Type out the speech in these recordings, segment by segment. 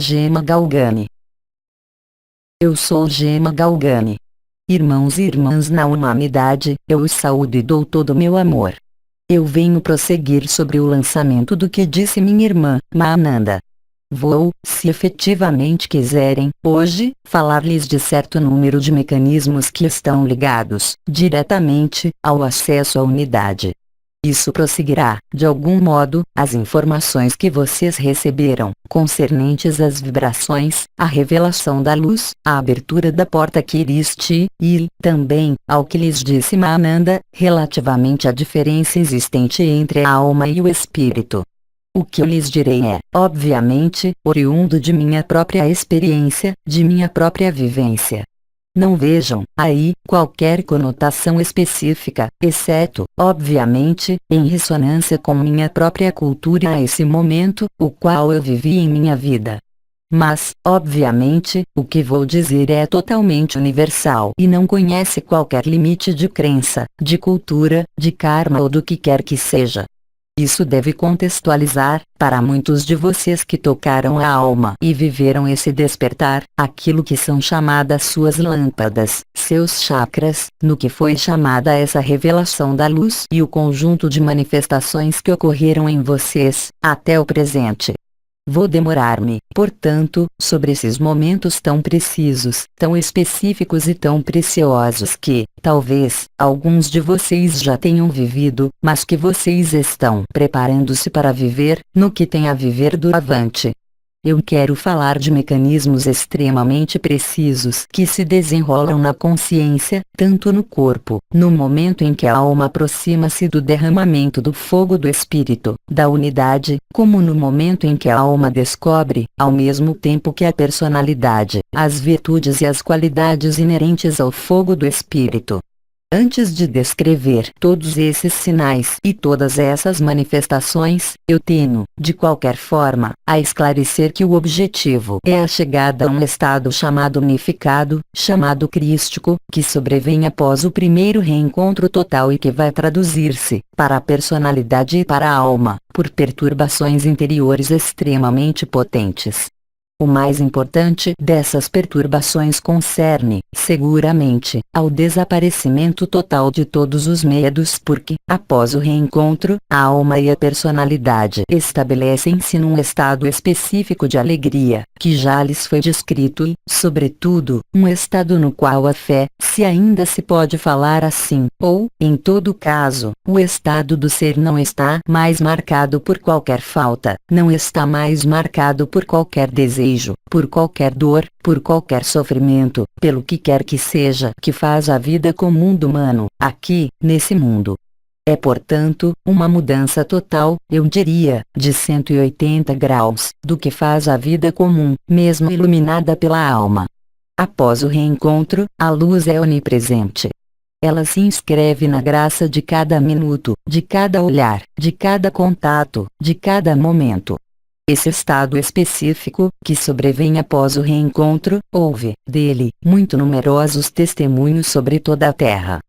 Gema Galgani. Eu sou Gema Galgani. Irmãos e irmãs na humanidade, eu os saúdo e dou todo o meu amor. Eu venho prosseguir sobre o lançamento do que disse minha irmã, Mahananda. Vou, se efetivamente quiserem, hoje, falar-lhes de certo número de mecanismos que estão ligados, diretamente, ao acesso à unidade. Isso prosseguirá, de algum modo, as informações que vocês receberam, concernentes às vibrações, à revelação da luz, à abertura da porta Kiristi, e, também, ao que lhes disse Mahananda, relativamente à diferença existente entre a alma e o espírito. O que eu lhes direi é, obviamente, oriundo de minha própria experiência, de minha própria vivência. Não vejam, aí, qualquer conotação específica, exceto, obviamente, em ressonância com minha própria cultura a esse momento, o qual eu vivi em minha vida. Mas, obviamente, o que vou dizer é totalmente universal e não conhece qualquer limite de crença, de cultura, de karma ou do que quer que seja. Isso deve contextualizar, para muitos de vocês que tocaram a alma e viveram esse despertar, aquilo que são chamadas suas lâmpadas, seus chakras, no que foi chamada essa revelação da luz e o conjunto de manifestações que ocorreram em vocês, até o presente. Vou demorar-me, portanto, sobre esses momentos tão precisos, tão específicos e tão preciosos que, talvez, alguns de vocês já tenham vivido, mas que vocês estão preparando-se para viver, no que tem a viver do avante. Eu quero falar de mecanismos extremamente precisos que se desenrolam na consciência, tanto no corpo, no momento em que a alma aproxima-se do derramamento do fogo do espírito, da unidade, como no momento em que a alma descobre, ao mesmo tempo que a personalidade, as virtudes e as qualidades inerentes ao fogo do espírito. Antes de descrever todos esses sinais e todas essas manifestações, eu tenho, de qualquer forma, a esclarecer que o objetivo é a chegada a um estado chamado unificado, chamado crístico, que sobrevém após o primeiro reencontro total e que vai traduzir-se, para a personalidade e para a alma, por perturbações interiores extremamente potentes. O mais importante dessas perturbações concerne, seguramente, ao desaparecimento total de todos os medos porque, após o reencontro, a alma e a personalidade estabelecem-se num estado específico de alegria, que já lhes foi descrito e, sobretudo, um estado no qual a fé, se ainda se pode falar assim, ou, em todo caso, o estado do ser não está mais marcado por qualquer falta, não está mais marcado por qualquer desejo, por qualquer dor, por qualquer sofrimento, pelo que quer que seja que faz a vida comum do humano, aqui, nesse mundo. É portanto, uma mudança total, eu diria, de 180 graus, do que faz a vida comum, mesmo iluminada pela alma. Após o reencontro, a luz é onipresente. Ela se inscreve na graça de cada minuto, de cada olhar, de cada contato, de cada momento. Esse estado específico, que sobrevém após o reencontro, houve, dele, muito numerosos testemunhos sobre toda a Terra.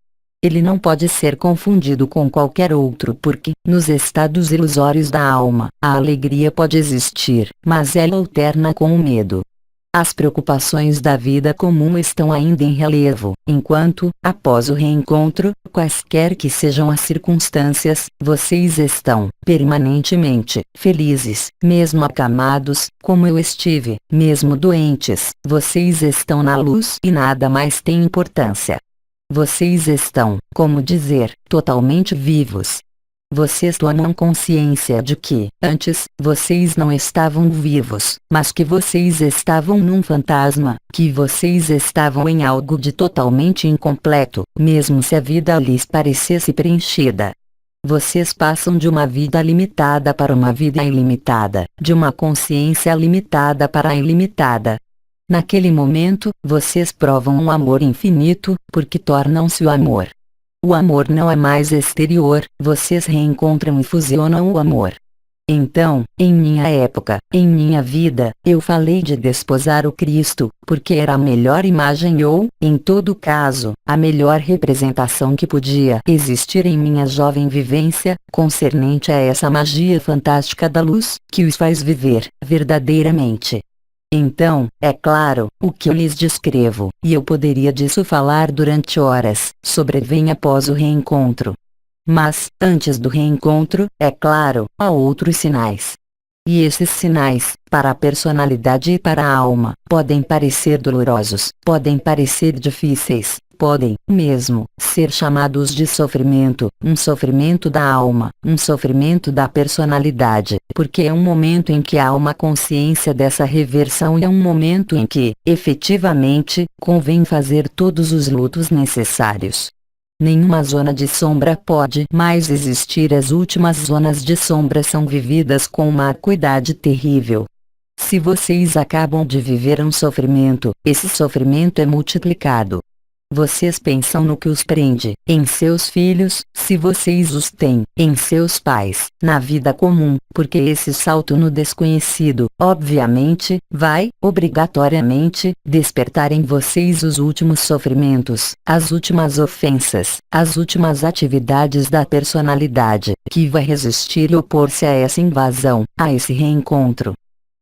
Ele não pode ser confundido com qualquer outro porque, nos estados ilusórios da alma, a alegria pode existir, mas ela alterna com o medo. As preocupações da vida comum estão ainda em relevo, enquanto, após o reencontro, quaisquer que sejam as circunstâncias, vocês estão, permanentemente, felizes, mesmo acamados, como eu estive, mesmo doentes, vocês estão na luz e nada mais tem importância. Vocês estão, como dizer, totalmente vivos. Vocês tomam consciência de que, antes, vocês não estavam vivos, mas que vocês estavam num fantasma, que vocês estavam em algo de totalmente incompleto, mesmo se a vida lhes parecesse preenchida. Vocês passam de uma vida limitada para uma vida ilimitada, de uma consciência limitada para a ilimitada. Naquele momento, vocês provam um amor infinito, porque tornam-se o amor. O amor não é mais exterior, vocês reencontram e fusionam o amor. Então, em minha época, em minha vida, eu falei de desposar o Cristo, porque era a melhor imagem ou, em todo caso, a melhor representação que podia existir em minha jovem vivência, concernente a essa magia fantástica da luz, que os faz viver, verdadeiramente. Então, é claro, o que eu lhes descrevo, e eu poderia disso falar durante horas, sobrevém após o reencontro. Mas, antes do reencontro, é claro, há outros sinais. E esses sinais, para a personalidade e para a alma, podem parecer dolorosos, podem parecer difíceis, podem, mesmo, ser chamados de sofrimento, um sofrimento da alma, um sofrimento da personalidade, porque é um momento em que há uma consciência dessa reversão e é um momento em que, efetivamente, convém fazer todos os lutos necessários. Nenhuma zona de sombra pode mais existir. As últimas zonas de sombra são vividas com uma acuidade terrível. Se vocês acabam de viver um sofrimento, esse sofrimento é multiplicado. Vocês pensam no que os prende, em seus filhos, se vocês os têm, em seus pais, na vida comum, porque esse salto no desconhecido, obviamente, vai, obrigatoriamente, despertar em vocês os últimos sofrimentos, as últimas ofensas, as últimas atividades da personalidade, que vai resistir e opor-se a essa invasão, a esse reencontro.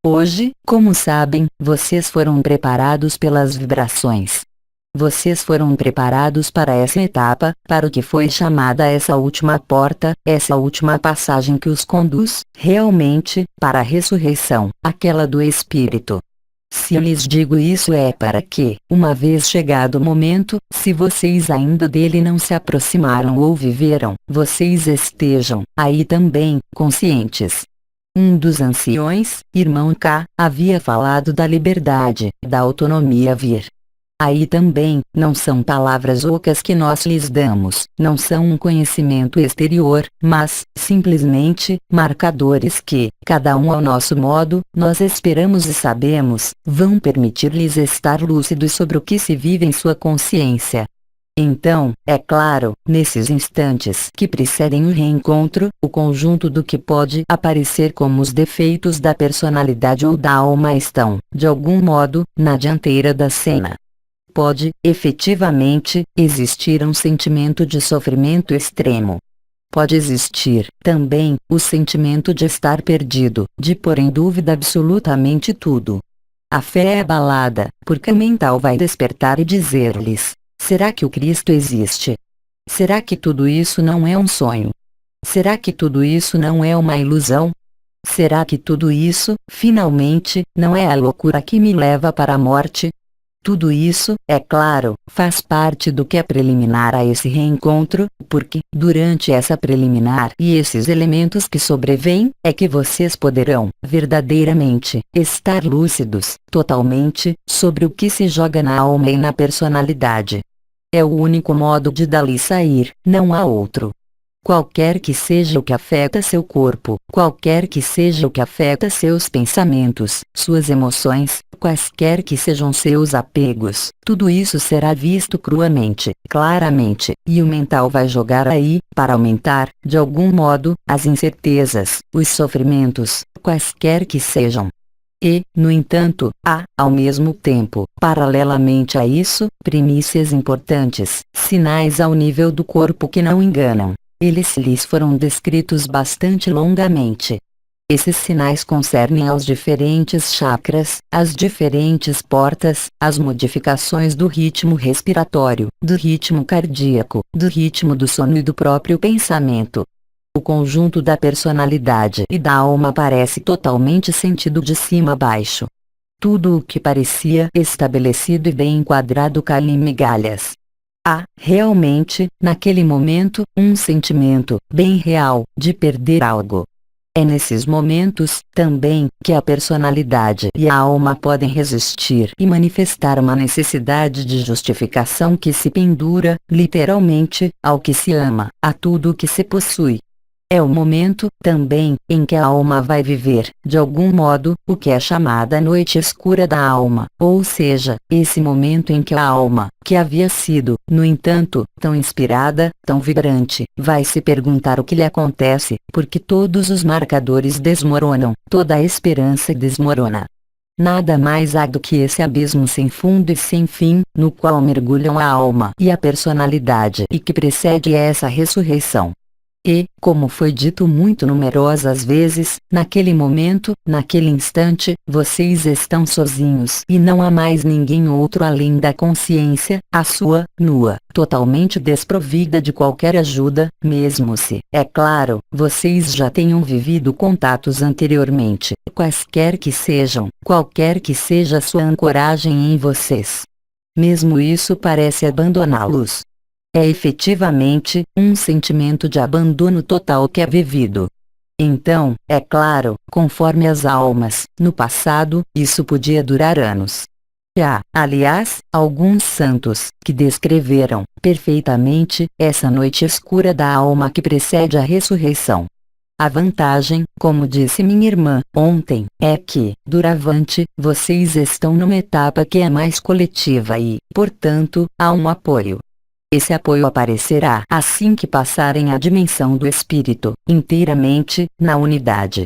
Hoje, como sabem, vocês foram preparados pelas vibrações. Vocês foram preparados para essa etapa, para o que foi chamada essa última porta, essa última passagem que os conduz, realmente, para a ressurreição, aquela do Espírito. Se eu lhes digo isso é para que, uma vez chegado o momento, se vocês ainda dele não se aproximaram ou viveram, vocês estejam, aí também, conscientes. Um dos anciões, irmão K, havia falado da liberdade, da autonomia vir. Aí também, não são palavras ocas que nós lhes damos, não são um conhecimento exterior, mas, simplesmente, marcadores que, cada um ao nosso modo, nós esperamos e sabemos, vão permitir-lhes estar lúcidos sobre o que se vive em sua consciência. Então, é claro, nesses instantes que precedem o reencontro, o conjunto do que pode aparecer como os defeitos da personalidade ou da alma estão, de algum modo, na dianteira da cena. Pode, efetivamente, existir um sentimento de sofrimento extremo. Pode existir, também, o sentimento de estar perdido, de pôr em dúvida absolutamente tudo. A fé é abalada, porque o mental vai despertar e dizer-lhes: será que o Cristo existe? Será que tudo isso não é um sonho? Será que tudo isso não é uma ilusão? Será que tudo isso, finalmente, não é a loucura que me leva para a morte? Tudo isso, é claro, faz parte do que é preliminar a esse reencontro, porque, durante essa preliminar e esses elementos que sobrevêm, é que vocês poderão, verdadeiramente, estar lúcidos, totalmente, sobre o que se joga na alma e na personalidade. É o único modo de dali sair, não há outro. Qualquer que seja o que afeta seu corpo, qualquer que seja o que afeta seus pensamentos, suas emoções, quaisquer que sejam seus apegos, tudo isso será visto cruamente, claramente, e o mental vai jogar aí, para aumentar, de algum modo, as incertezas, os sofrimentos, quaisquer que sejam. E, no entanto, há, ao mesmo tempo, paralelamente a isso, primícias importantes, sinais ao nível do corpo que não enganam. Eles lhes foram descritos bastante longamente. Esses sinais concernem aos diferentes chakras, às diferentes portas, às modificações do ritmo respiratório, do ritmo cardíaco, do ritmo do sono e do próprio pensamento. O conjunto da personalidade e da alma parece totalmente sentido de cima a baixo. Tudo o que parecia estabelecido e bem enquadrado cai em migalhas. Há, realmente, naquele momento, um sentimento, bem real, de perder algo. É nesses momentos, também, que a personalidade e a alma podem resistir e manifestar uma necessidade de justificação que se pendura, literalmente, ao que se ama, a tudo o que se possui. É o momento, também, em que a alma vai viver, de algum modo, o que é chamada noite escura da alma, ou seja, esse momento em que a alma, que havia sido, no entanto, tão inspirada, tão vibrante, vai se perguntar o que lhe acontece, porque todos os marcadores desmoronam, toda a esperança desmorona. Nada mais há do que esse abismo sem fundo e sem fim, no qual mergulham a alma e a personalidade e que precede essa ressurreição. E, como foi dito muito numerosas vezes, naquele momento, naquele instante, vocês estão sozinhos e não há mais ninguém outro além da consciência, a sua, nua, totalmente desprovida de qualquer ajuda, mesmo se, é claro, vocês já tenham vivido contatos anteriormente, quaisquer que sejam, qualquer que seja a sua ancoragem em vocês. Mesmo isso parece abandoná-los. É efetivamente um sentimento de abandono total que é vivido. Então, é claro, conforme as almas, no passado, isso podia durar anos. Há, aliás, alguns santos, que descreveram, perfeitamente, essa noite escura da alma que precede a ressurreição. A vantagem, como disse minha irmã, ontem, é que, doravante, vocês estão numa etapa que é mais coletiva e, portanto, há um apoio. Esse apoio aparecerá assim que passarem a dimensão do espírito, inteiramente, na unidade.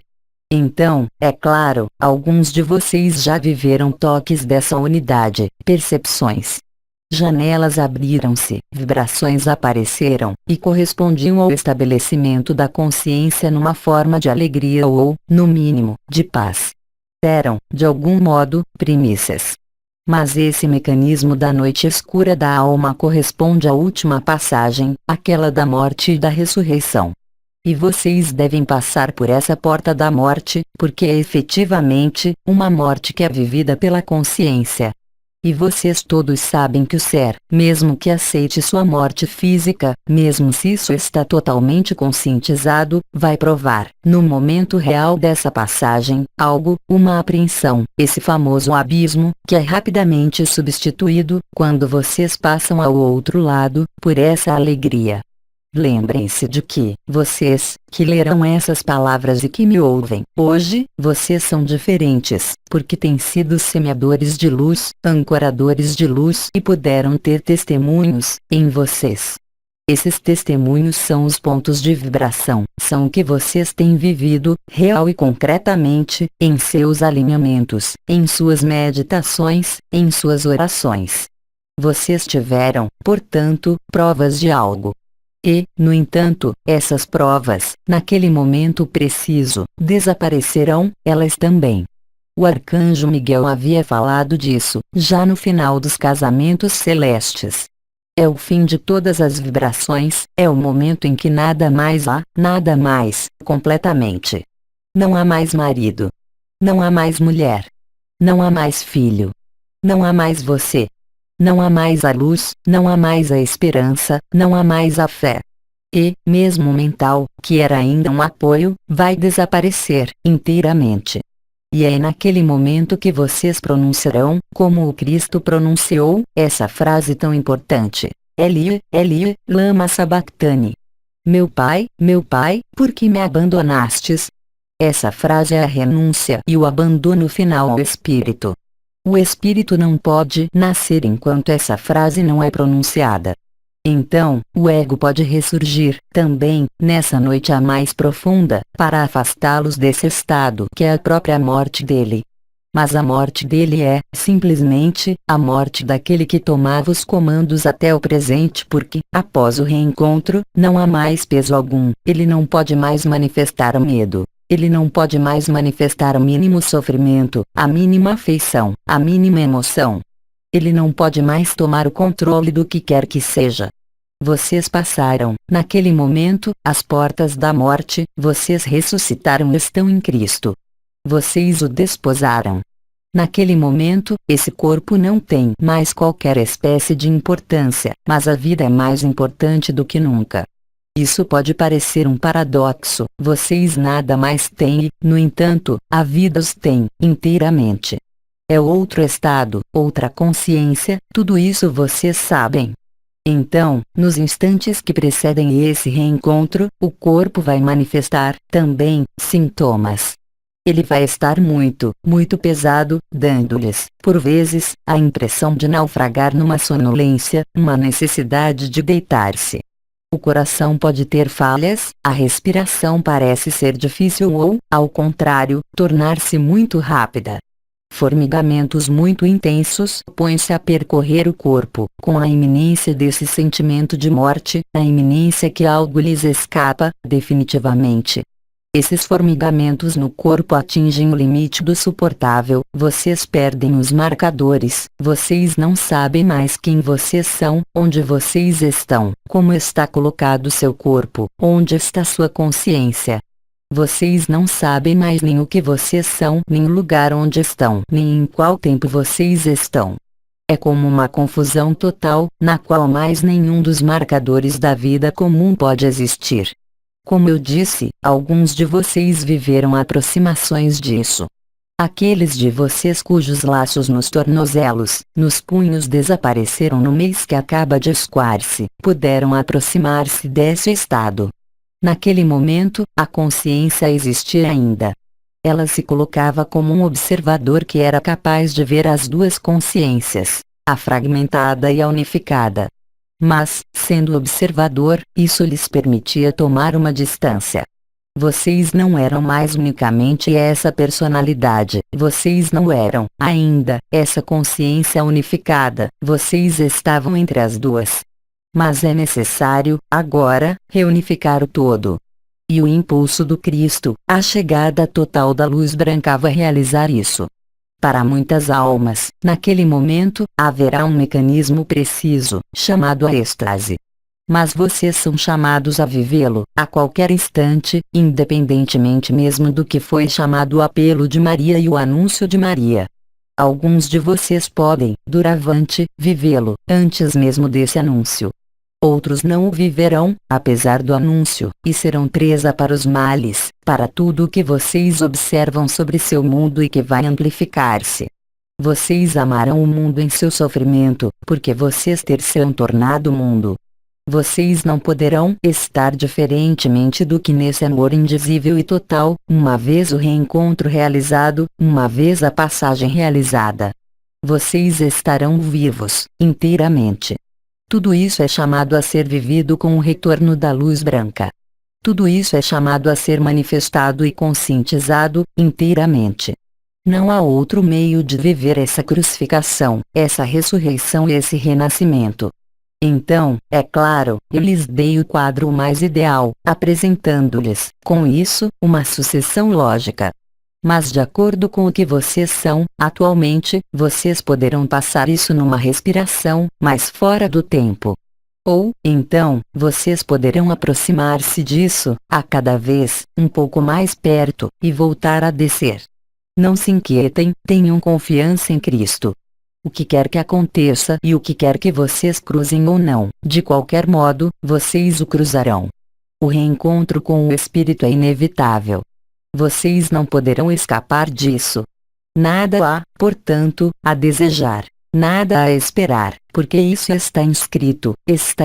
Então, é claro, alguns de vocês já viveram toques dessa unidade, percepções. Janelas abriram-se, vibrações apareceram, e correspondiam ao estabelecimento da consciência numa forma de alegria ou, no mínimo, de paz. Eram, de algum modo, primícias. Mas esse mecanismo da noite escura da alma corresponde à última passagem, aquela da morte e da ressurreição. E vocês devem passar por essa porta da morte, porque é efetivamente uma morte que é vivida pela consciência. E vocês todos sabem que o ser, mesmo que aceite sua morte física, mesmo se isso está totalmente conscientizado, vai provar, no momento real dessa passagem, algo, uma apreensão, esse famoso abismo, que é rapidamente substituído, quando vocês passam ao outro lado, por essa alegria. Lembrem-se de que, vocês, que lerão essas palavras e que me ouvem, hoje, vocês são diferentes, porque têm sido semeadores de luz, ancoradores de luz e puderam ter testemunhos, em vocês. Esses testemunhos são os pontos de vibração, são o que vocês têm vivido, real e concretamente, em seus alinhamentos, em suas meditações, em suas orações. Vocês tiveram, portanto, provas de algo. E, no entanto, essas provas, naquele momento preciso, desaparecerão, elas também. O arcanjo Miguel havia falado disso, já no final dos casamentos celestes. É o fim de todas as vibrações, é o momento em que nada mais há, nada mais, completamente. Não há mais marido. Não há mais mulher. Não há mais filho. Não há mais você. Não há mais a luz, não há mais a esperança, não há mais a fé. E, mesmo o mental, que era ainda um apoio, vai desaparecer, inteiramente. E é naquele momento que vocês pronunciarão, como o Cristo pronunciou, essa frase tão importante: Eli, Eli, lama sabachthani. Meu Pai, por que me abandonastes? Essa frase é a renúncia e o abandono final ao Espírito. O Espírito não pode nascer enquanto essa frase não é pronunciada. Então, o ego pode ressurgir, também, nessa noite a mais profunda, para afastá-los desse estado que é a própria morte dele. Mas a morte dele é, simplesmente, a morte daquele que tomava os comandos até o presente porque, após o reencontro, não há mais peso algum, ele não pode mais manifestar medo. Ele não pode mais manifestar o mínimo sofrimento, a mínima afeição, a mínima emoção. Ele não pode mais tomar o controle do que quer que seja. Vocês passaram, naquele momento, as portas da morte, vocês ressuscitaram e estão em Cristo. Vocês o desposaram. Naquele momento, esse corpo não tem mais qualquer espécie de importância, mas a vida é mais importante do que nunca. Isso pode parecer um paradoxo, vocês nada mais têm e, no entanto, a vida os tem, inteiramente. É outro estado, outra consciência, tudo isso vocês sabem. Então, nos instantes que precedem esse reencontro, o corpo vai manifestar, também, sintomas. Ele vai estar muito, muito pesado, dando-lhes, por vezes, a impressão de naufragar numa sonolência, uma necessidade de deitar-se. O coração pode ter falhas, a respiração parece ser difícil ou, ao contrário, tornar-se muito rápida. Formigamentos muito intensos põem-se a percorrer o corpo, com a iminência desse sentimento de morte, a iminência que algo lhes escapa, definitivamente. Esses formigamentos no corpo atingem o limite do suportável, vocês perdem os marcadores, vocês não sabem mais quem vocês são, onde vocês estão, como está colocado seu corpo, onde está sua consciência. Vocês não sabem mais nem o que vocês são, nem o lugar onde estão, nem em qual tempo vocês estão. É como uma confusão total, na qual mais nenhum dos marcadores da vida comum pode existir. Como eu disse, alguns de vocês viveram aproximações disso. Aqueles de vocês cujos laços nos tornozelos, nos punhos desapareceram no mês que acaba de escoar-se, puderam aproximar-se desse estado. Naquele momento, a consciência existia ainda. Ela se colocava como um observador que era capaz de ver as duas consciências, a fragmentada e a unificada. Mas, sendo observador, isso lhes permitia tomar uma distância. Vocês não eram mais unicamente essa personalidade, vocês não eram, ainda, essa consciência unificada, vocês estavam entre as duas. Mas é necessário, agora, reunificar o todo. E o impulso do Cristo, a chegada total da luz branca vai realizar isso. Para muitas almas, naquele momento, haverá um mecanismo preciso, chamado a êxtase. Mas vocês são chamados a vivê-lo, a qualquer instante, independentemente mesmo do que foi chamado o apelo de Maria e o anúncio de Maria. Alguns de vocês podem, doravante, vivê-lo, antes mesmo desse anúncio. Outros não o viverão, apesar do anúncio, e serão presa para os males, para tudo o que vocês observam sobre seu mundo e que vai amplificar-se. Vocês amarão o mundo em seu sofrimento, porque vocês terão tornado o mundo. Vocês não poderão estar diferentemente do que nesse amor indizível e total, uma vez o reencontro realizado, uma vez a passagem realizada. Vocês estarão vivos, inteiramente. Tudo isso é chamado a ser vivido com o retorno da luz branca. Tudo isso é chamado a ser manifestado e conscientizado, inteiramente. Não há outro meio de viver essa crucificação, essa ressurreição e esse renascimento. Então, é claro, eu lhes dei o quadro mais ideal, apresentando-lhes, com isso, uma sucessão lógica. Mas de acordo com o que vocês são, atualmente, vocês poderão passar isso numa respiração, mas fora do tempo. Ou, então, vocês poderão aproximar-se disso, a cada vez, um pouco mais perto, e voltar a descer. Não se inquietem, tenham confiança em Cristo. O que quer que aconteça e o que quer que vocês cruzem ou não, de qualquer modo, vocês o cruzarão. O reencontro com o Espírito é inevitável. Vocês não poderão escapar disso. Nada há, portanto, a desejar. Nada a esperar, porque isso está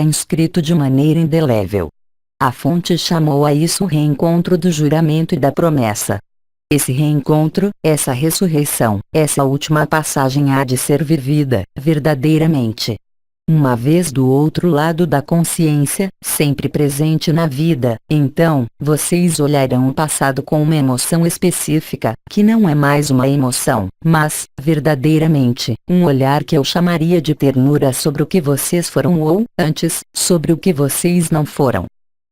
inscrito de maneira indelével. A fonte chamou a isso o reencontro do juramento e da promessa. Esse reencontro, essa ressurreição, essa última passagem há de ser vivida, verdadeiramente. Uma vez do outro lado da consciência, sempre presente na vida, então, vocês olharão o passado com uma emoção específica, que não é mais uma emoção, mas, verdadeiramente, um olhar que eu chamaria de ternura sobre o que vocês foram ou, antes, sobre o que vocês não foram.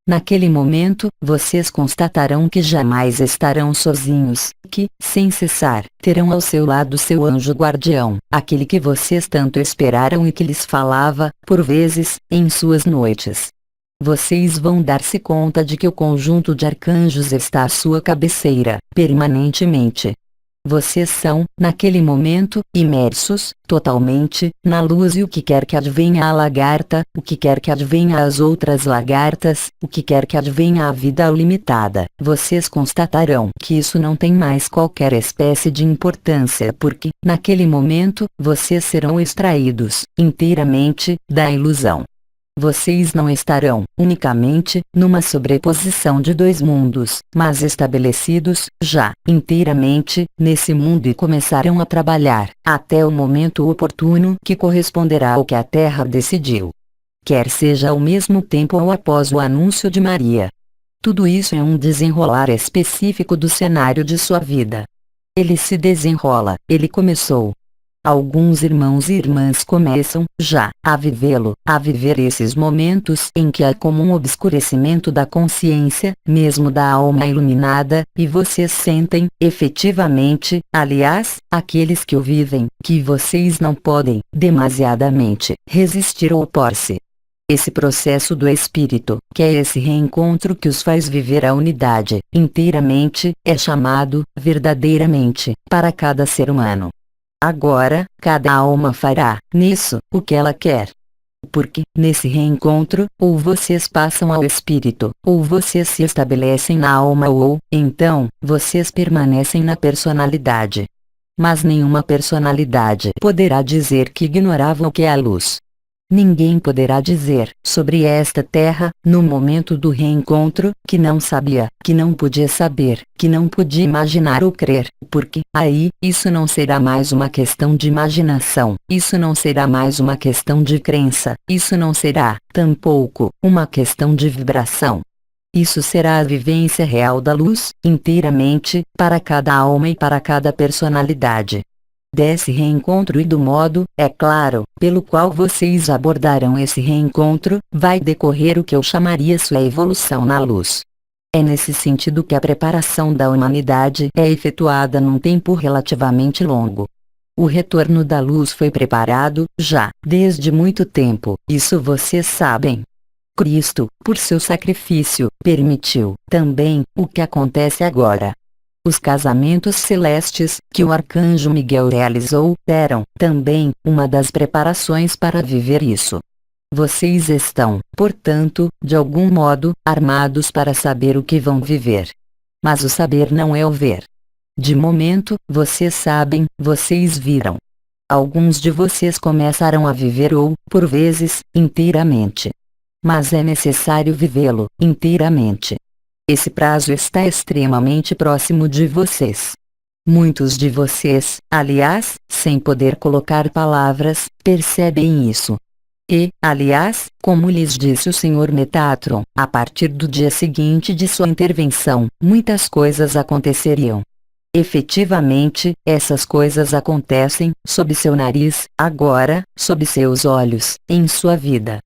Naquele momento, vocês constatarão que jamais estarão sozinhos, que, sem cessar, terão ao seu lado seu anjo guardião, aquele que vocês tanto esperaram e que lhes falava, por vezes, em suas noites. Vocês vão dar-se conta de que o conjunto de arcanjos está à sua cabeceira, permanentemente. Vocês são, naquele momento, imersos, totalmente, na luz e o que quer que advenha a lagarta, o que quer que advenha as outras lagartas, o que quer que advenha a vida limitada, vocês constatarão que isso não tem mais qualquer espécie de importância porque, naquele momento, vocês serão extraídos, inteiramente, da ilusão. Vocês não estarão, unicamente, numa sobreposição de dois mundos, mas estabelecidos, já, inteiramente, nesse mundo e começarão a trabalhar, até o momento oportuno que corresponderá ao que a Terra decidiu. Quer seja ao mesmo tempo ou após o anúncio de Maria. Tudo isso é um desenrolar específico do cenário de sua vida. Ele se desenrola, ele começou. Alguns irmãos e irmãs começam, já, a vivê-lo, a viver esses momentos em que há comum obscurecimento da consciência, mesmo da alma iluminada, e vocês sentem, efetivamente, aliás, aqueles que o vivem, que vocês não podem, demasiadamente, resistir ou opor-se. Esse processo do espírito, que é esse reencontro que os faz viver a unidade, inteiramente, é chamado, verdadeiramente, para cada ser humano. Agora, cada alma fará, nisso, o que ela quer. Porque, nesse reencontro, ou vocês passam ao espírito, ou vocês se estabelecem na alma ou, então, vocês permanecem na personalidade. Mas nenhuma personalidade poderá dizer que ignorava o que é a luz. Ninguém poderá dizer, sobre esta terra, no momento do reencontro, que não sabia, que não podia saber, que não podia imaginar ou crer, porque, aí, isso não será mais uma questão de imaginação, isso não será mais uma questão de crença, isso não será, tampouco, uma questão de vibração. Isso será a vivência real da luz, inteiramente, para cada alma e para cada personalidade. Desse reencontro e do modo, é claro, pelo qual vocês abordarão esse reencontro, vai decorrer o que eu chamaria sua evolução na luz. É nesse sentido que a preparação da humanidade é efetuada num tempo relativamente longo. O retorno da luz foi preparado, já, desde muito tempo, isso vocês sabem. Cristo, por seu sacrifício, permitiu, também, o que acontece agora. Os casamentos celestes, que o arcanjo Miguel realizou, eram, também, uma das preparações para viver isso. Vocês estão, portanto, de algum modo, armados para saber o que vão viver. Mas o saber não é o ver. De momento, vocês sabem, vocês viram. Alguns de vocês começaram a viver ou, por vezes, inteiramente. Mas é necessário vivê-lo, inteiramente. Esse prazo está extremamente próximo de vocês. Muitos de vocês, aliás, sem poder colocar palavras, percebem isso. E, aliás, como lhes disse o Sr. Metatron, a partir do dia seguinte de sua intervenção, muitas coisas aconteceriam. Efetivamente, essas coisas acontecem, sob seu nariz, agora, sob seus olhos, em sua vida.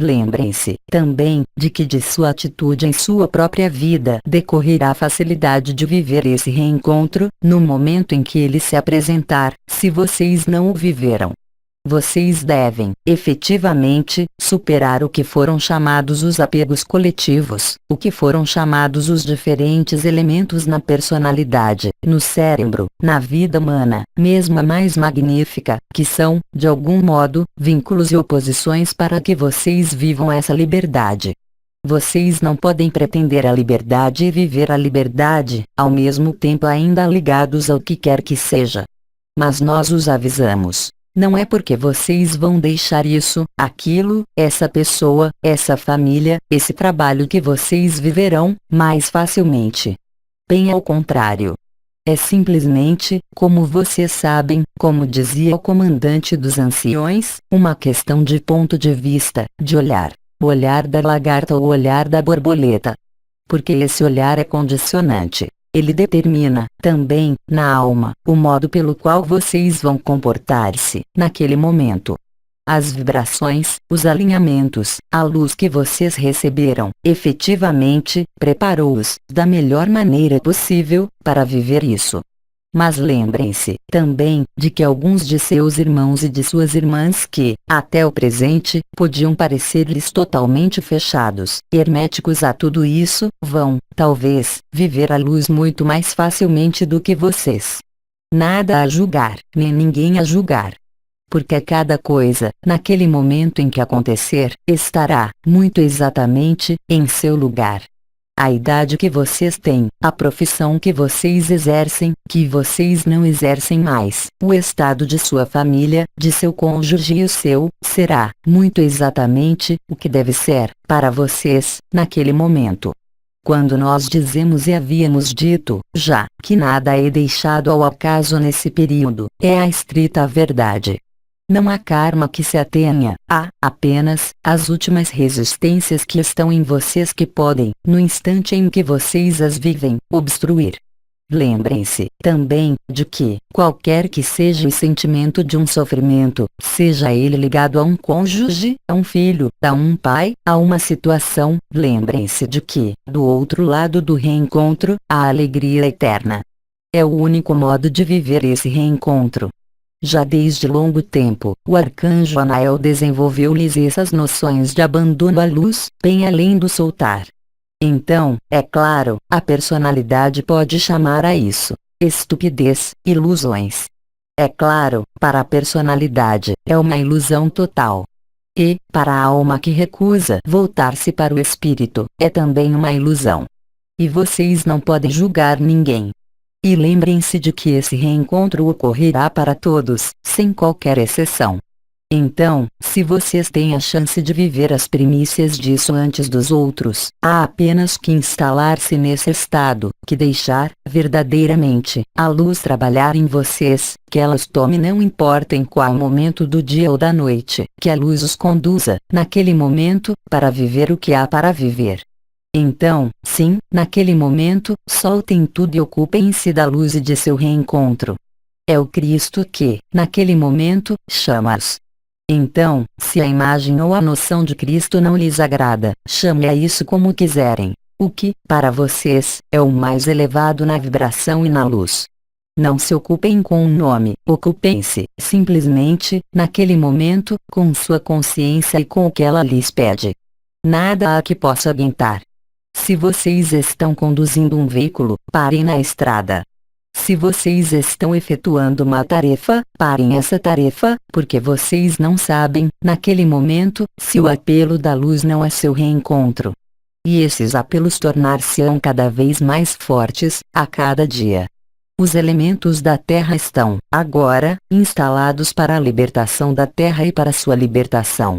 Lembrem-se, também, de que de sua atitude em sua própria vida decorrerá a facilidade de viver esse reencontro, no momento em que ele se apresentar, se vocês não o viveram. Vocês devem, efetivamente, superar o que foram chamados os apegos coletivos, o que foram chamados os diferentes elementos na personalidade, no cérebro, na vida humana, mesmo a mais magnífica, que são, de algum modo, vínculos e oposições para que vocês vivam essa liberdade. Vocês não podem pretender a liberdade e viver a liberdade, ao mesmo tempo ainda ligados ao que quer que seja. Mas nós os avisamos. Não é porque vocês vão deixar isso, aquilo, essa pessoa, essa família, esse trabalho que vocês viverão mais facilmente. Bem ao contrário. É simplesmente, como vocês sabem, como dizia o comandante dos anciões, uma questão de ponto de vista, de olhar. O olhar da lagarta ou o olhar da borboleta. Porque esse olhar é condicionante. Ele determina, também, na alma, o modo pelo qual vocês vão comportar-se, naquele momento. As vibrações, os alinhamentos, a luz que vocês receberam, efetivamente, preparou-os, da melhor maneira possível, para viver isso. Mas lembrem-se, também, de que alguns de seus irmãos e de suas irmãs que, até o presente, podiam parecer-lhes totalmente fechados, herméticos a tudo isso, vão, talvez, viver a luz muito mais facilmente do que vocês. Nada a julgar, nem ninguém a julgar. Porque cada coisa, naquele momento em que acontecer, estará, muito exatamente, em seu lugar. A idade que vocês têm, a profissão que vocês exercem, que vocês não exercem mais, o estado de sua família, de seu cônjuge e o seu, será, muito exatamente, o que deve ser, para vocês, naquele momento. Quando nós dizemos e havíamos dito, já, que nada é deixado ao acaso nesse período, é a estrita verdade. Não há karma que se atenha, há, apenas, as últimas resistências que estão em vocês que podem, no instante em que vocês as vivem, obstruir. lembrem-se, também, de que, qualquer que seja o sentimento de um sofrimento, seja ele ligado a um cônjuge, a um filho, a um pai, a uma situação, lembrem-se de que, do outro lado do reencontro, há alegria eterna. É o único modo de viver esse reencontro. Já desde longo tempo, o arcanjo Anael desenvolveu-lhes essas noções de abandono à luz, bem além do soltar. Então, é claro, a personalidade pode chamar a isso estupidez, ilusões. É claro, para a personalidade, é uma ilusão total. E, para a alma que recusa voltar-se para o espírito, é também uma ilusão. E vocês não podem julgar ninguém. E lembrem-se de que esse reencontro ocorrerá para todos, sem qualquer exceção. Então, se vocês têm a chance de viver as primícias disso antes dos outros, há apenas que instalar-se nesse estado, que deixar, verdadeiramente, a luz trabalhar em vocês, que elas tome não importa em qual momento do dia ou da noite, que a luz os conduza, naquele momento, para viver o que há para viver. Então, sim, naquele momento, soltem tudo e ocupem-se da luz e de seu reencontro. É o Cristo que, naquele momento, chama-os. Então, se a imagem ou a noção de Cristo não lhes agrada, chame a isso como quiserem. O que, para vocês, é o mais elevado na vibração e na luz. Não se ocupem com um nome, ocupem-se, simplesmente, naquele momento, com sua consciência e com o que ela lhes pede. Nada há que possa aguentar. Se vocês estão conduzindo um veículo, parem na estrada. Se vocês estão efetuando uma tarefa, parem essa tarefa, porque vocês não sabem, naquele momento, se o apelo da luz não é seu reencontro. E esses apelos tornar-se-ão cada vez mais fortes, a cada dia. Os elementos da Terra estão, agora, instalados para a libertação da Terra e para sua libertação.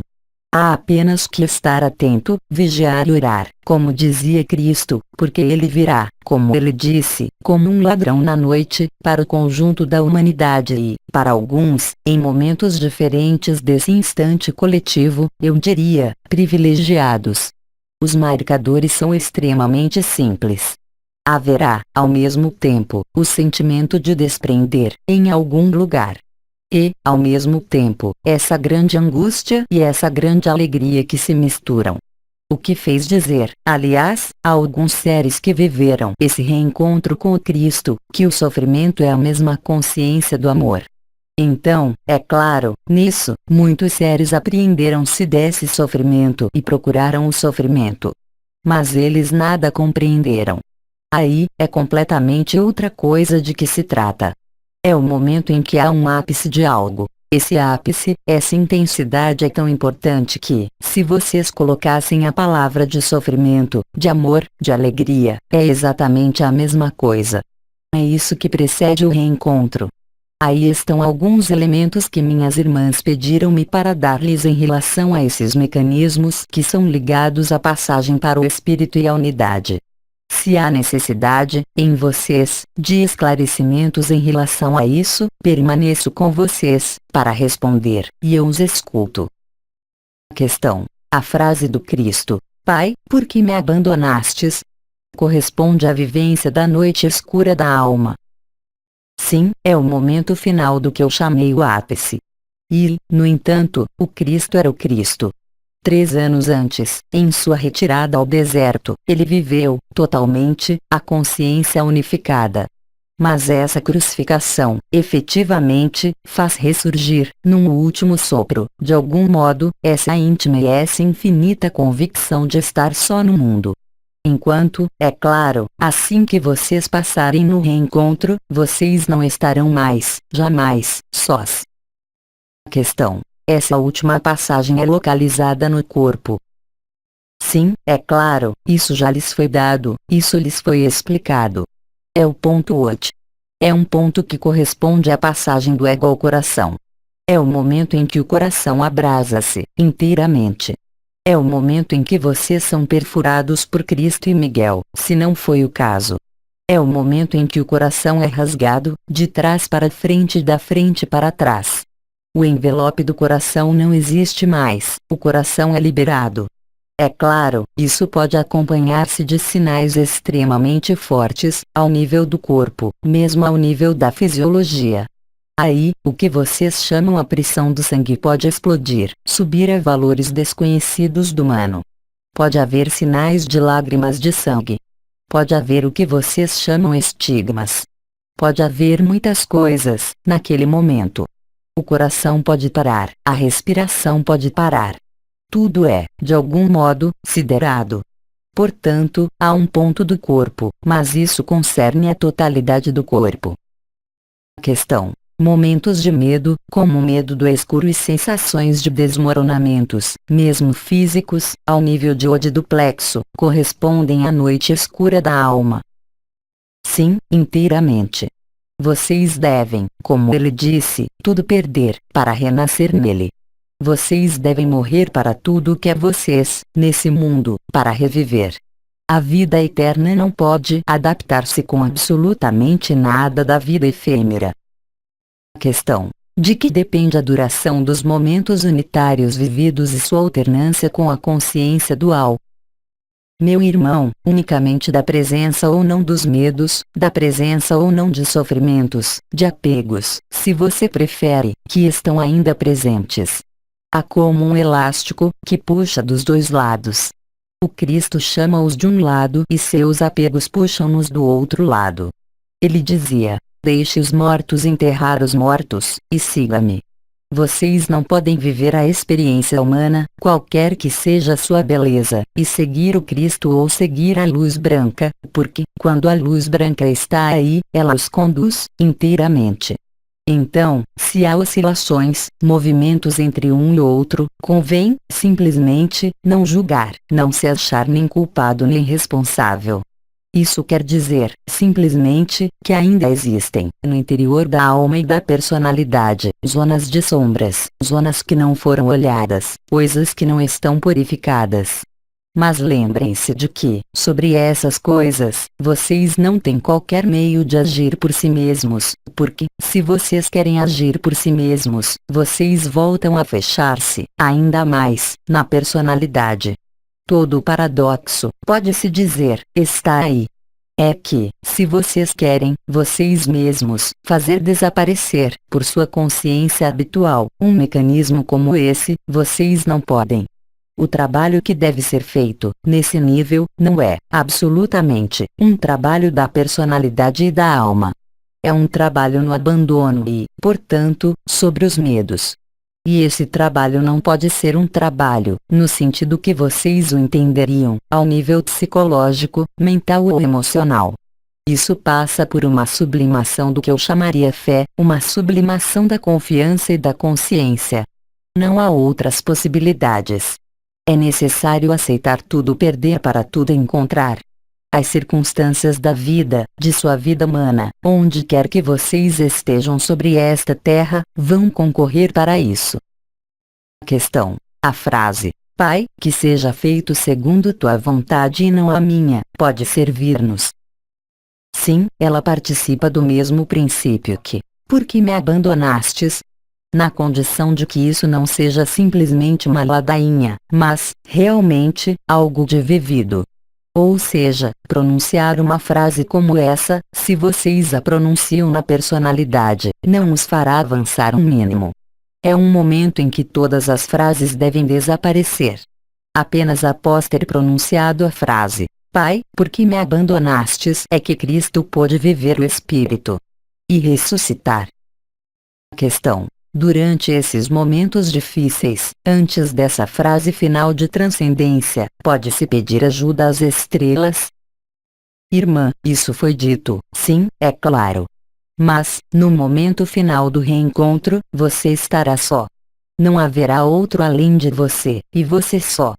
Há apenas que estar atento, vigiar e orar, como dizia Cristo, porque ele virá, como ele disse, como um ladrão na noite, para o conjunto da humanidade e, para alguns, em momentos diferentes desse instante coletivo, eu diria, privilegiados. Os marcadores são extremamente simples. Haverá, ao mesmo tempo, o sentimento de desprender, em algum lugar. E, ao mesmo tempo, essa grande angústia e essa grande alegria que se misturam. O que fez dizer, aliás, a alguns seres que viveram esse reencontro com o Cristo, que o sofrimento é a mesma consciência do amor. Então, é claro, nisso, muitos seres apreenderam-se desse sofrimento e procuraram o sofrimento. Mas eles nada compreenderam. Aí, é completamente outra coisa de que se trata. É o momento em que há um ápice de algo. Esse ápice, essa intensidade é tão importante que, se vocês colocassem a palavra de sofrimento, de amor, de alegria, é exatamente a mesma coisa. É isso que precede o reencontro. Aí estão alguns elementos que minhas irmãs pediram-me para dar-lhes em relação a esses mecanismos que são ligados à passagem para o espírito e à unidade. Se há necessidade, em vocês, de esclarecimentos em relação a isso, permaneço com vocês, para responder, e eu os escuto. Questão. A frase do Cristo, Pai, por que me abandonastes? Corresponde à vivência da noite escura da alma. Sim, é o momento final do que eu chamei o ápice. E, no entanto, o Cristo era o Cristo. 3 anos antes, em sua retirada ao deserto, ele viveu, totalmente, a consciência unificada. Mas essa crucificação, efetivamente, faz ressurgir, num último sopro, de algum modo, essa íntima e essa infinita convicção de estar só no mundo. Enquanto, é claro, assim que vocês passarem no reencontro, vocês não estarão mais, jamais, sós. Questão. Essa última passagem é localizada no corpo. Sim, é claro, isso já lhes foi dado, isso lhes foi explicado. É o ponto 8. É um ponto que corresponde à passagem do ego ao coração. É o momento em que o coração abrasa-se, inteiramente. É o momento em que vocês são perfurados por Cristo e Miguel, se não foi o caso. É o momento em que o coração é rasgado, de trás para frente e da frente para trás. O envelope do coração não existe mais, o coração é liberado. É claro, isso pode acompanhar-se de sinais extremamente fortes, ao nível do corpo, mesmo ao nível da fisiologia. Aí, o que vocês chamam a pressão do sangue pode explodir, subir a valores desconhecidos do humano. Pode haver sinais de lágrimas de sangue. Pode haver o que vocês chamam estigmas. Pode haver muitas coisas, naquele momento. O coração pode parar, a respiração pode parar. Tudo é, de algum modo, siderado. Portanto, há um ponto do corpo, mas isso concerne a totalidade do corpo. Questão: momentos de medo, como o medo do escuro e sensações de desmoronamentos, mesmo físicos, ao nível de ode do plexo, correspondem à noite escura da alma. Sim, inteiramente. Vocês devem, como ele disse, tudo perder, para renascer nele. Vocês devem morrer para tudo o que é vocês, nesse mundo, para reviver. A vida eterna não pode adaptar-se com absolutamente nada da vida efêmera. Questão: de que depende a duração dos momentos unitários vividos e sua alternância com a consciência dual? Meu irmão, unicamente da presença ou não dos medos, da presença ou não de sofrimentos, de apegos, se você prefere, que estão ainda presentes. Há como um elástico, que puxa dos dois lados. O Cristo chama-os de um lado e seus apegos puxam-nos do outro lado. Ele dizia: deixe os mortos enterrar os mortos, e siga-me. Vocês não podem viver a experiência humana, qualquer que seja a sua beleza, e seguir o Cristo ou seguir a luz branca, porque, quando a luz branca está aí, ela os conduz, inteiramente. Então, se há oscilações, movimentos entre um e outro, convém, simplesmente, não julgar, não se achar nem culpado nem responsável. Isso quer dizer, simplesmente, que ainda existem, no interior da alma e da personalidade, zonas de sombras, zonas que não foram olhadas, coisas que não estão purificadas. Mas lembrem-se de que, sobre essas coisas, vocês não têm qualquer meio de agir por si mesmos, porque, se vocês querem agir por si mesmos, vocês voltam a fechar-se, ainda mais, na personalidade. Todo o paradoxo, pode-se dizer, está aí. É que, se vocês querem, vocês mesmos, fazer desaparecer, por sua consciência habitual, um mecanismo como esse, vocês não podem. O trabalho que deve ser feito, nesse nível, não é, absolutamente, um trabalho da personalidade e da alma. É um trabalho no abandono e, portanto, sobre os medos. E esse trabalho não pode ser um trabalho, no sentido que vocês o entenderiam, ao nível psicológico, mental ou emocional. Isso passa por uma sublimação do que eu chamaria fé, uma sublimação da confiança e da consciência. Não há outras possibilidades. É necessário aceitar tudo, perder para tudo encontrar. As circunstâncias da vida, de sua vida humana, onde quer que vocês estejam sobre esta terra, vão concorrer para isso. Questão: a frase, Pai, que seja feito segundo tua vontade e não a minha, pode servir-nos. Sim, ela participa do mesmo princípio que, por que me abandonastes? Na condição de que isso não seja simplesmente uma ladainha, mas, realmente, algo de vivido. Ou seja, pronunciar uma frase como essa, se vocês a pronunciam na personalidade, não os fará avançar um mínimo. É um momento em que todas as frases devem desaparecer. Apenas após ter pronunciado a frase, Pai, por que me abandonastes, é que Cristo pôde viver o Espírito e ressuscitar. Questão: durante esses momentos difíceis, antes dessa frase final de transcendência, pode-se pedir ajuda às estrelas? Irmã, isso foi dito, sim, é claro. Mas, no momento final do reencontro, você estará só. Não haverá outro além de você, e você só.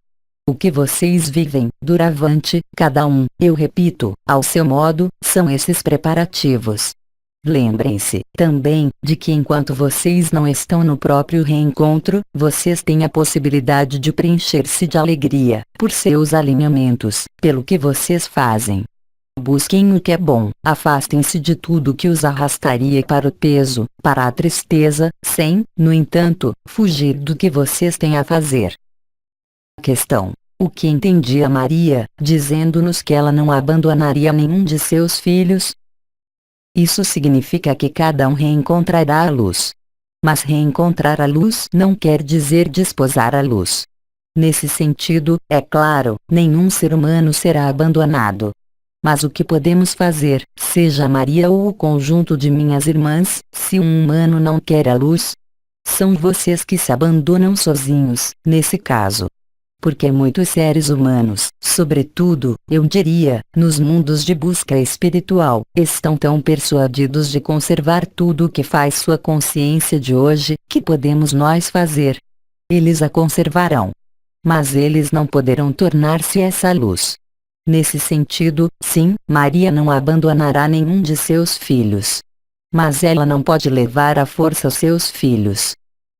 O que vocês vivem, doravante, cada um, eu repito, ao seu modo, são esses preparativos. Lembrem-se, também, de que enquanto vocês não estão no próprio reencontro, vocês têm a possibilidade de preencher-se de alegria, por seus alinhamentos, pelo que vocês fazem. Busquem o que é bom, afastem-se de tudo que os arrastaria para o peso, para a tristeza, sem, no entanto, fugir do que vocês têm a fazer. Questão: O que entendia Maria, dizendo-nos que ela não abandonaria nenhum de seus filhos? Isso significa que cada um reencontrará a luz. Mas reencontrar a luz não quer dizer desposar a luz. Nesse sentido, é claro, nenhum ser humano será abandonado. Mas o que podemos fazer, seja Maria ou o conjunto de minhas irmãs, se um humano não quer a luz? São vocês que se abandonam sozinhos, nesse caso. Porque muitos seres humanos, sobretudo, eu diria, nos mundos de busca espiritual, estão tão persuadidos de conservar tudo o que faz sua consciência de hoje, que podemos nós fazer? Eles a conservarão. Mas eles não poderão tornar-se essa luz. Nesse sentido, sim, Maria não abandonará nenhum de seus filhos. Mas ela não pode levar à força seus filhos.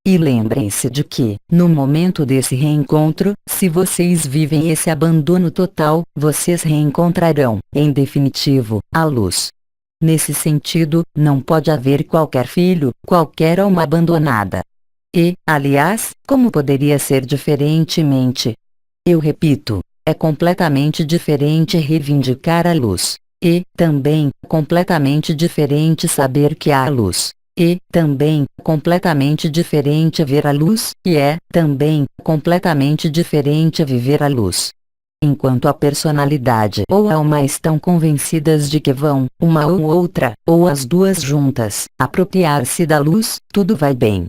E lembrem-se de que, no momento desse reencontro, se vocês vivem esse abandono total, vocês reencontrarão, em definitivo, a luz. Nesse sentido, não pode haver qualquer filho, qualquer alma abandonada. E, aliás, como poderia ser diferentemente? Eu repito, é completamente diferente reivindicar a luz. E, também, completamente diferente saber que há luz. E, também, completamente diferente ver a luz, e é, também, completamente diferente viver a luz. Enquanto a personalidade ou a alma estão convencidas de que vão, uma ou outra, ou as duas juntas, apropriar-se da luz, tudo vai bem.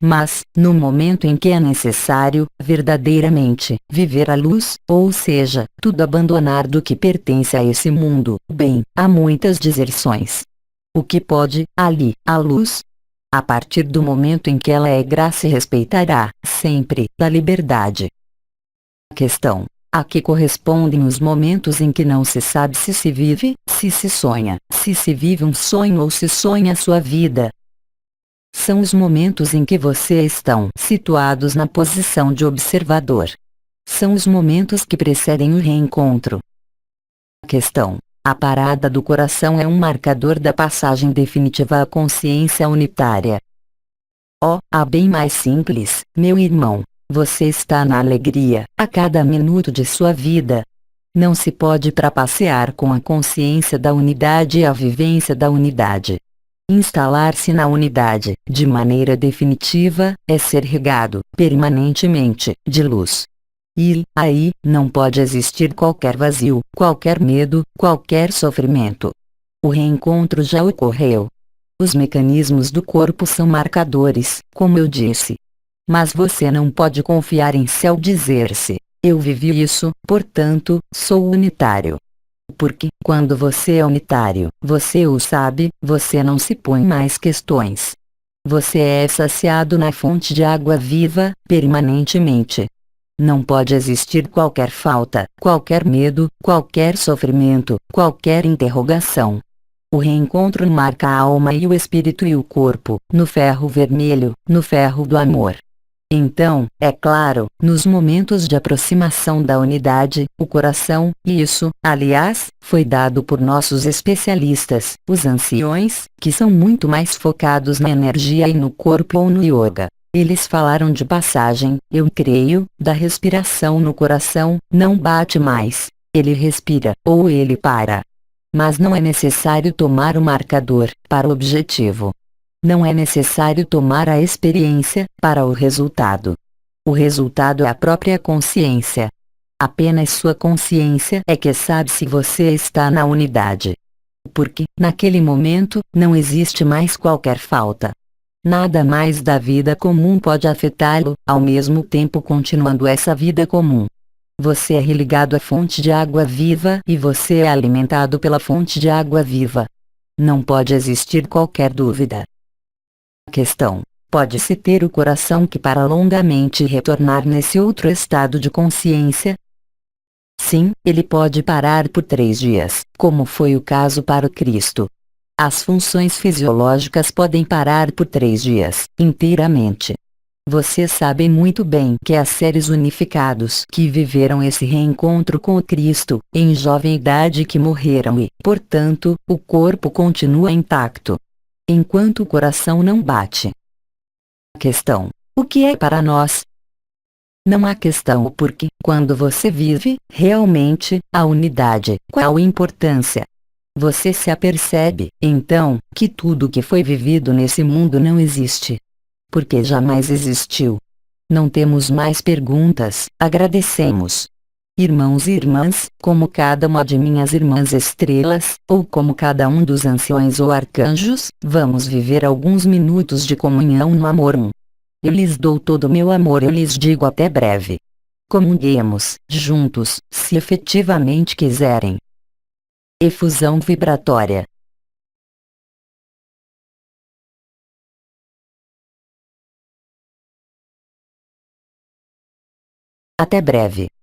Mas, no momento em que é necessário, verdadeiramente, viver a luz, ou seja, tudo abandonar do que pertence a esse mundo, bem, há muitas deserções. O que pode, ali, a luz? A partir do momento em que ela é graça e respeitará, sempre, da liberdade. Questão. A que correspondem os momentos em que não se sabe se se vive, se se sonha, se se vive um sonho ou se sonha a sua vida? São os momentos em que vocês estão situados na posição de observador. São os momentos que precedem o reencontro. Questão. A parada do coração é um marcador da passagem definitiva à consciência unitária. A bem mais simples, meu irmão. Você está na alegria, a cada minuto de sua vida. Não se pode trapacear com a consciência da unidade e a vivência da unidade. Instalar-se na unidade, de maneira definitiva, é ser regado, permanentemente, de luz. E, aí, não pode existir qualquer vazio, qualquer medo, qualquer sofrimento. O reencontro já ocorreu. Os mecanismos do corpo são marcadores, como eu disse. Mas você não pode confiar em si ao dizer-se, eu vivi isso, portanto, sou unitário. Porque, quando você é unitário, você o sabe, você não se põe mais questões. Você é saciado na fonte de água viva, permanentemente. Não pode existir qualquer falta, qualquer medo, qualquer sofrimento, qualquer interrogação. O reencontro marca a alma e o espírito e o corpo, no ferro vermelho, no ferro do amor. Então, é claro, nos momentos de aproximação da unidade, o coração, e isso, aliás, foi dado por nossos especialistas, os anciões, que são muito mais focados na energia e no corpo ou no yoga. Eles falaram de passagem, eu creio, da respiração no coração, não bate mais. Ele respira, ou ele para. Mas não é necessário tomar o marcador, para o objetivo. Não é necessário tomar a experiência, para o resultado. O resultado é a própria consciência. Apenas sua consciência é que sabe se você está na unidade. Porque, naquele momento, não existe mais qualquer falta. Nada mais da vida comum pode afetá-lo, ao mesmo tempo continuando essa vida comum. Você é religado à fonte de água viva e você é alimentado pela fonte de água viva. Não pode existir qualquer dúvida. Questão. Pode-se ter o coração que para longamente retornar nesse outro estado de consciência? Sim, ele pode parar por 3 dias, como foi o caso para o Cristo. As funções fisiológicas podem parar por 3 dias, inteiramente. Vocês sabem muito bem que há seres unificados que viveram esse reencontro com o Cristo, em jovem idade que morreram e, portanto, o corpo continua intacto. Enquanto o coração não bate. Questão. O que é para nós? Não há questão porque, quando você vive, realmente, a unidade, qual importância? Você se apercebe, então, que tudo que foi vivido nesse mundo não existe. Porque jamais existiu. Não temos mais perguntas, agradecemos. Irmãos e irmãs, como cada uma de minhas irmãs estrelas, ou como cada um dos anciões ou arcanjos, vamos viver alguns minutos de comunhão no amor. Eu lhes dou todo o meu amor, eu lhes digo até breve. Comunguemos, juntos, se efetivamente quiserem. Efusão vibratória. Até breve.